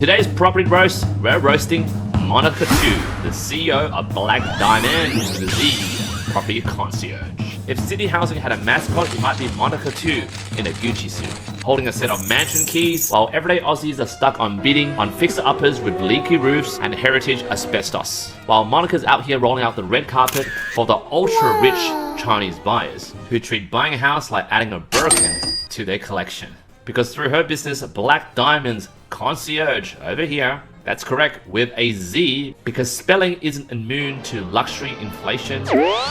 Today's property roast, we're roasting Monica 2, the CEO of Black Diamond with a Z, property concierge. If City Housing had a mascot, it might be Monica 2 in a Gucci suit, holding a set of mansion keys, while everyday Aussies are stuck on bidding on fixer-uppers with leaky roofs and heritage asbestos. While Monica's out here rolling out the red carpet for the ultra-rich Chinese buyers, who treat buying a house like adding a Birkin to their collection. Because through her business, Black Diamond's concierge over here, that's correct, with a Z, because spelling isn't immune to luxury inflation.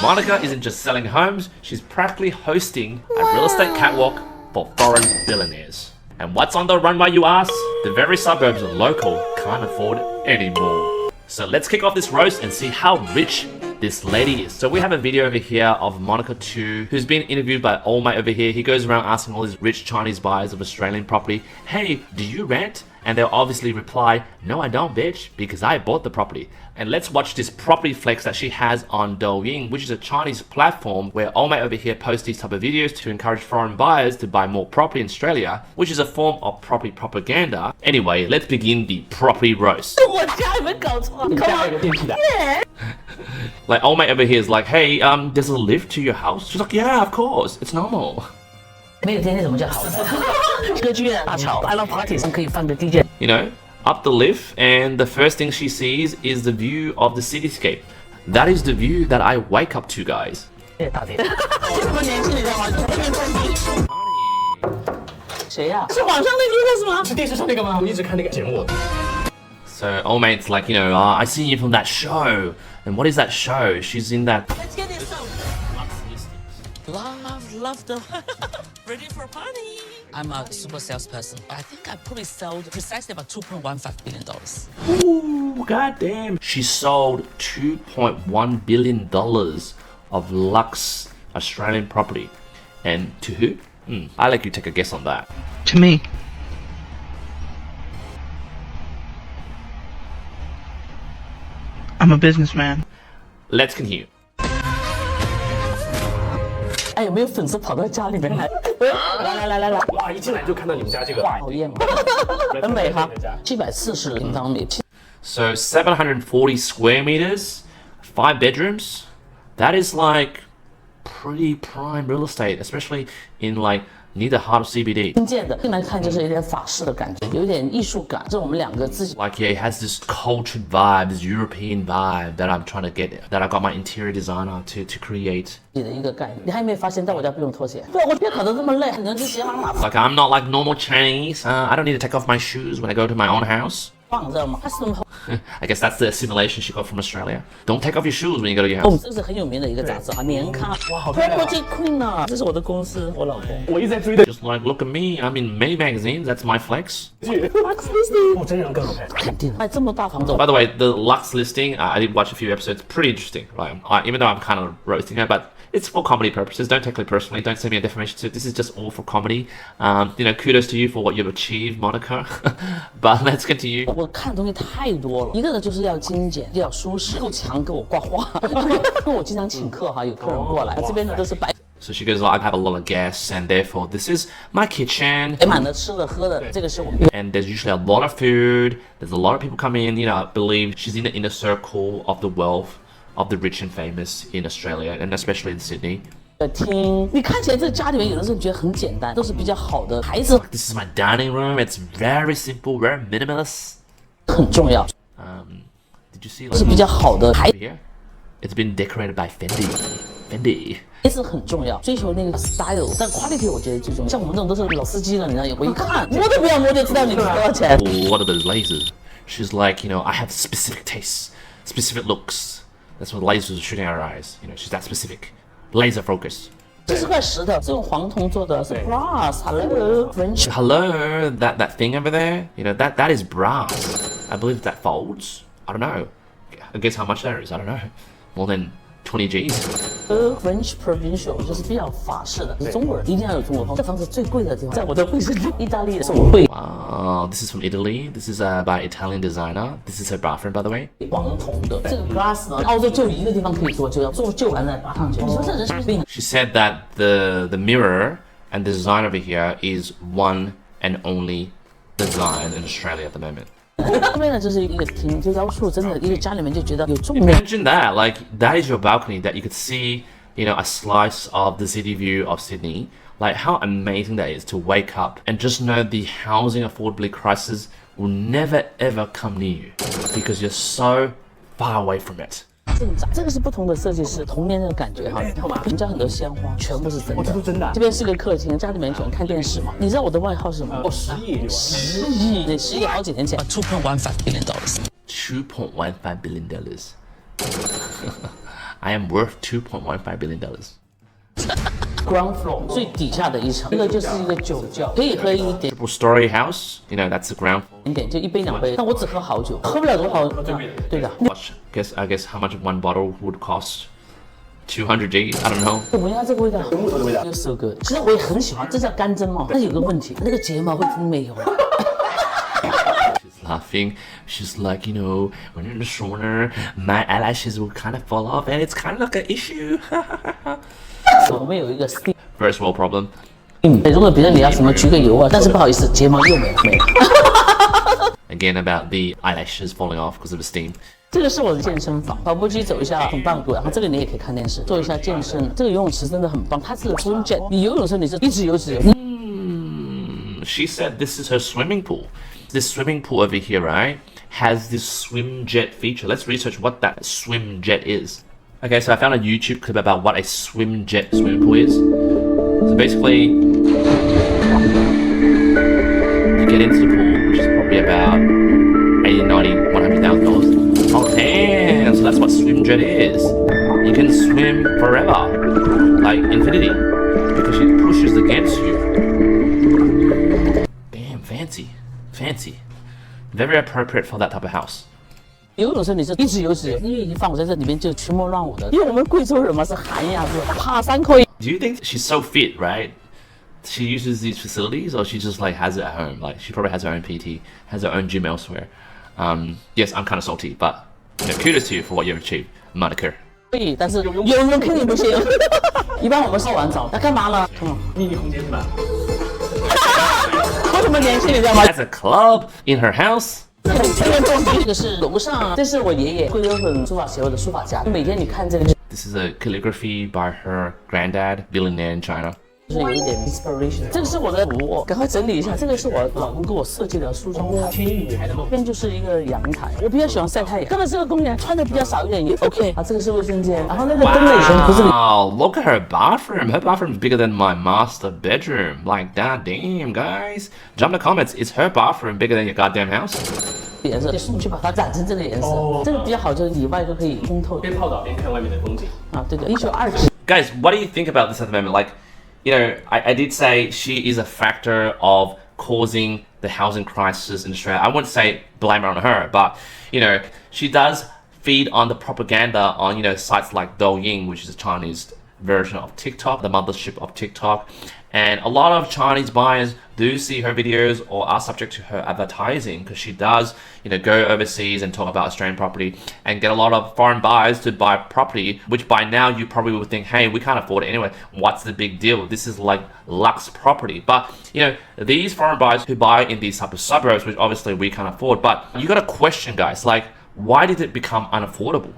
Monica isn't just selling homes, she's practically hosting a real estate catwalk for foreign billionaires. And what's on the runway, you ask? The very suburbs local can't afford anymore. So let's kick off this roast and see how rich this lady is. So we have a video over here of Monica 2, who's been interviewed by old mate over here. He goes around asking all these rich Chinese buyers of Australian property, hey, do you rent? And they'll obviously reply, no, I don't, bitch, because I bought the property. And let's watch this property flex that she has on Douyin, which is a Chinese platform where old mate over here posts these type of videos to encourage foreign buyers to buy more property in Australia, which is a form of property propaganda. Anyway, let's begin the property roast. Like old mate over here is like, hey, there's a lift to your house? She's like, yeah, of course, it's normal. 没有天天怎么叫好的？歌剧院大桥，来到 party 上可以放个 DJ。You know, up the lift, and the first thing she sees is the view of the cityscape. That is the view that I wake up to, guys. 大姐，这么年轻你知道吗？谁呀？是网上那个是吗？是电视上那个吗？我一直看那个节目。So old mate's like, you know, I see you from that show. And what is that show? She's in that. Let's get this love the ready for a party. I'm a super salesperson. I think I probably sold precisely about $2.15 billion. Ooh, goddamn. She sold $2.1 billion of luxe Australian property. And to who? I'll let you take a guess on that. To me. I'm a businessman. Let's continue. 哎，有没有粉丝跑到家里面来？来！哇！一进来就看到你们家这个，讨厌吗？很美哈，740平方米。So 740 square meters, 5 bedrooms. That is like pretty prime real estate, especially in like near the heart of CBD. 新建的，进来看就是有点法式的感觉，有点艺术感。这我们两个自己 Like yeah, it has this cultured vibe, this European vibe that I'm trying to get, that I got my interior designer to create. 的一个概念。你还有没有发现，在我家不用拖鞋？对，我别搞得这么累，你能去鞋码码 Like I'm not like normal Chinese. I don't need to take off my shoes when I go to my own house. 放这吗？它是那么厚。I guess that's the assimilation she got from Australia. Don't take off your shoes when you go to your 我们 house. 这个是很有名的一个杂志啊，年刊。哇，好漂亮啊 Property Queen 啊，这是我的公司，我老公。我一直在追的 Just like look at me, I'm in many magazines. That's my flex. 剧，哦，真人更好看。肯定卖这么大房子， By the way, the Lux listing, I did watch a few episodes. Pretty interesting, right? Even though I'm kind of roasting her, but it's for comedy purposes. Don't take it personally. Don't send me a defamation suit. This is just all for comedy. You know, kudos to you for what you've achieved, Monica. But let's continue. 我看的东西太多了。一个呢就是要精简，要舒适，够强给我挂画。因为我经常请客哈，有客人过来，这边呢都是白。 So she goes, I have a lot of guests, and therefore this is my kitchen. 摆满了吃的喝的，这个是我们。 And there's usually a lot of food. There's a lot of people come in. You know, I believe she's in the inner circle of the wealth of the rich and famous in Australia, and especially in Sydney. 厅，你看起来这家里面有的时候你觉得很简单，都是比较好的。孩子 This is my dining room. It's very simple, very minimalist. 很重要， Did you see 是比 like 较好的。孩 here? It's been decorated by Fendi. Fendi. 子很重要，追求那个 style， 但 quality 我觉得最重要。像我们这种都是老司机了，你知道，我一看摸都不要摸就知道你多少钱。 What are those lasers? She's like, you know, I have specific tastes, specific looks. That's what lasers are shooting at her eyes. You know, she's that specific. Laser focus. 70块石头是用黄铜做的，是 brass。Hello French。 Hello, that thing over there. You know, that is brass. I believe that folds. I don't know. I guess how much that is. I don't know. More than 20 G's. French provincial 就是比较法式的，中国人一定要有中国风。这房子最贵的地方，在我的会是意大利的，是我会 Wow, this is from Italy. This is by Italian designer. This is her bathroom, by the way. 黄铜的。这个 glass 呢，澳洲就一个地方可以做，就要做旧完再拔上去。你说这人是不是病？ She said that the mirror and the design over here is one and only design in Australia at the moment. 这边呢就是一个厅，就雕塑，真的一个家里面就觉得有重量。 Imagine that, like that is your balcony that you could see, a slice of the city view of Sydney. Like how amazing that is to wake up and just know the housing affordability crisis will never ever come near you because you're so far away from it. 这个是不同的设计师童年的感觉哈，我们家很多鲜花全部是真的，这是真的啊。这边是个客厅，家里面喜欢看电视嘛。你知道我的外号是什么？哦，10亿，10亿，对，10亿好几年前，$2.15 billion。$2.15 billion. I am worth $2.15 billion. Ground floor 最底下的一层，这个就是一个酒窖，可以喝一点 Triple-story house, that's the ground floor. 点，就1杯2杯，但我只喝好酒，喝不了多好。对的。I guess how much one bottle would cost? 200 G? I don't know. 闻一下这个味道，木头的味道，so good。其实我也很喜欢，这叫干针嘛。但有个问题，那个睫毛会没有。She's laughing. She's like, when you're in the sauna, my eyelashes will kind of fall off, and it's kind of like an issue. 我们有一个 First world problem. 如果别人你要什么焗个油啊，但是不好意思，睫毛又没了。Again about the eyelashes falling off because of the steam. 这个是我的健身房，跑步机走一下很棒，然后这里你也可以看电视，做一下健身。这个游泳池真的很棒，它是 swim jet， 你游泳的时候你是一直游。She said this is her swimming pool. This swimming pool over here, right, has this swim jet feature. Let's research what that swim jet is. Okay, so I found a YouTube clip about what a swim jet swimming pool is. So basically, you get into the pool, which is probably about $80, $90, $100,000. Oh damn! So that's what swim jet is. You can swim forever, like infinity, because she pushes against you. Damn, fancy. Very appropriate for that type of house. 游泳的时候你是一直游，因为已经放我在这里面就群魔乱舞的，因为我们贵州人嘛是寒呀，是爬山可以。Do you think she's so fit, right? She uses these facilities, or she just like has it at home? Like she probably has her own PT, has her own gym elsewhere. Yes, I'm kind of salty, but kudos to you for what you've achieved, Monica. 可以，但是游泳肯定不行。一般我们洗完澡要干嘛呢？秘密空间是吧？为什么年轻人知道吗 Has a club in her house. 这个是楼上，这是我爷爷贵州省书法协会的书法家。每天你看这个， This is a calligraphy by her granddad, billionaire in China. 就是有一点 inspiration。这个是我的我赶快整理一下。这个是我老公给我设计的梳妆台，天意女孩的梦。这边就是一个阳台，我比较喜欢晒太阳。刚才这个公园穿的比较少一点也 OK。啊，这个是卫生间，然后那个灯呢以前不是。Wow, look at her bathroom. Her bathroom is bigger than my master bedroom. Like that, damn guys. Jump in the comments. Is her bathroom bigger than your goddamn house? 颜色，送去把它染成这个颜色，这个比较好，就是里外都可以通透。边泡澡边看外面的风景。啊，对的，1927。Guys, what do you think about this at the moment? Like, I did say she is a factor of causing the housing crisis in Australia. I wouldn't say blame it on her, but, she does feed on the propaganda on, sites like Douyin, which is a Chinese version of TikTok, the mothership of TikTok. And a lot of Chinese buyers do see her videos or are subject to her advertising because she does, go overseas and talk about Australian property and get a lot of foreign buyers to buy property, which by now you probably would think, hey, we can't afford it anyway. What's the big deal? This is like luxe property. But, these foreign buyers who buy in these type of suburbs, which obviously we can't afford, but you got to question, guys, like, why did it become unaffordable?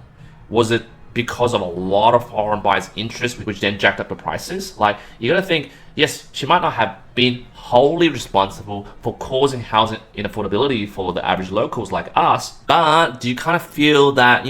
Was it because of a lot of foreign buyers' interest, which then jacked up the prices? Like, you gotta think, yes, she might not have been wholly responsible for causing housing inaffordability for the average locals like us, but do you kind of feel that,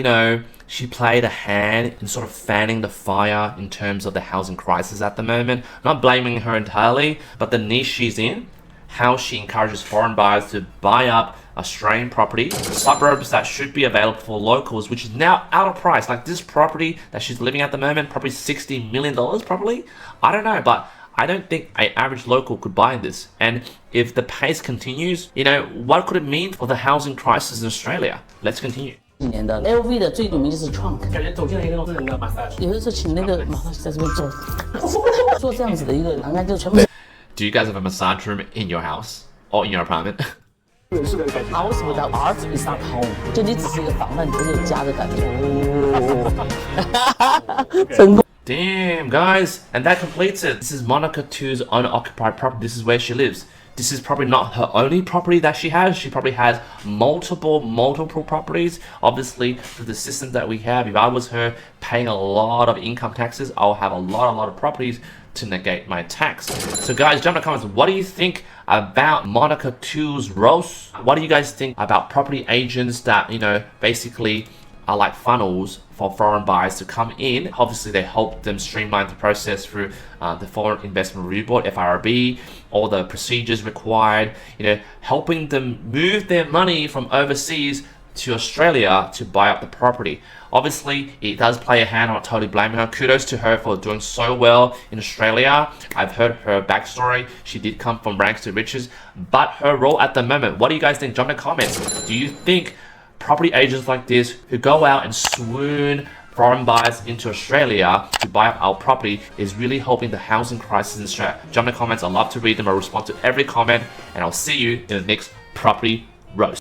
she played a hand in sort of fanning the fire in terms of the housing crisis at the moment? Not blaming her entirely, but the niche she's in, how she encourages foreign buyers to buy up Australian property, suburbs that should be available for locals, which is now out of price. Like this property that she's living at the moment, probably $60 million, probably. I don't know, but I don't think an average local could buy this. And if the pace continues, what could it mean for the housing crisis in Australia? Let's continue. 年的 LV 的最有名就是 trunk， 感觉走进了一个私人的 massage。有的时候请那个 massage 在这边做，做这样子的一个栏杆就全部。Do you guys have a massage room in your house or in your apartment? House without art is not home， 就你只是一个房，但你不是有家的感觉。成功。Damn, guys, and that completes it. This is Monica 2's unoccupied property. This is where she lives. this is probably not her only property that she has. She probably has multiple properties. Obviously, through the system that we have, if I was her paying a lot of income taxes, I'll have a lot of properties to negate my tax. So guys, jump in the comments. What do you think about Monica 2's roast? What do you guys think about property agents that, you know, basically are like funnels for foreign buyers to come in? Obviously, they help them streamline the process through the Foreign Investment Review Board, FIRB, all the procedures required, you know, helping them move their money from overseas to Australia to buy up the property. Obviously, it does play a hand. I'm not totally blaming her. Kudos to her for doing so well in Australia. I've heard her backstory. She did come from rags to riches, but her role at the moment, what do you guys think? Drop in the comments. Do you think property agents like this who go out and swoon foreign buyers into Australia to buy up our property is really helping the housing crisis in Australia? Jump in the comments. I love to read them. I respond to every comment, and I'll see you in the next property roast.